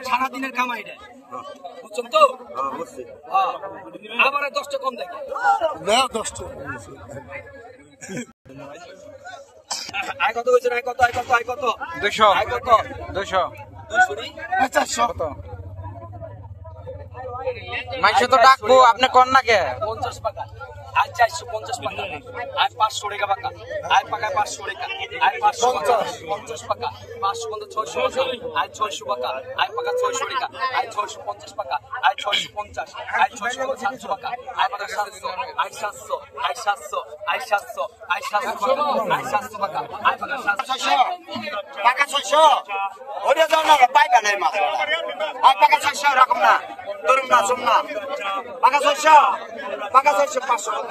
সারাদিনের কামাই বুঝছেন তো আবার 10টা কম দেখে 10টা আয় কত হয়েছে আয় কত 200 আয় কত 200 400 কত মাইশো তো ডাকবো আপনি কোন না কে 50 টাকা আজ 450 টাকা আজ 500 টাকা পাকা আজ পাকা 500 টাকা আজ 550 টাকা 550 600 টাকা আজ 600 টাকা আজ পাকা 600 টাকা আজ 650 টাকা আজ 650 আজ 600 টাকা আজ পাকা 700 আজ 700 আজ 700 আজ 700 আজ 700 আজ 700 টাকা আজ পাকা 700 পাকা 600 ওরে দাও না পাইবা নাই মাছ আজ পাকা 600 রাখুন না ধরুন না শুন না পাকা 600 পাকা 600 500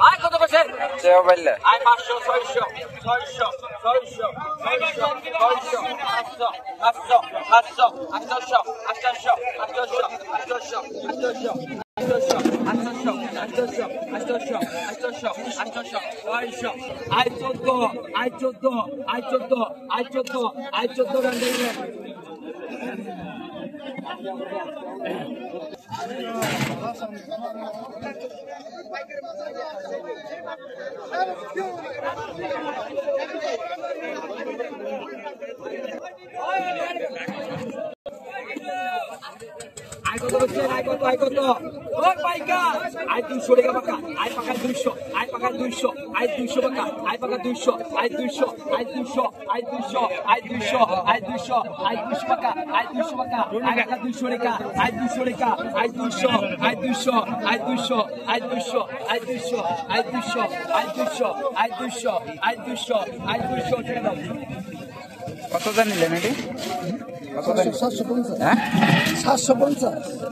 আয় কত বলছেন সেও বললে আয় 500 600 600 600 600 800 800 800 800 আয় কত ওই পাইকা আয় 200 টাকা পাকা আয় পাকা 200 আয় পাকা 200 আয় 200 পাকা আয় পাকা 200 আয় 200 আয় 200 আয় 200 আয় 200 আয় 200 আয় 200 পাকা আয় 200 পাকা আয় পাকা 200 টাকা আয় 200 টাকা আয় 200 আয় 200 আয় 200 আয় 200 আয় 200 আয় 200 আয় 200 আয় 200 আয় 200 আয় 200 টাকা দাও কত জানি নিলেন এটি 750 হ্যাঁ 750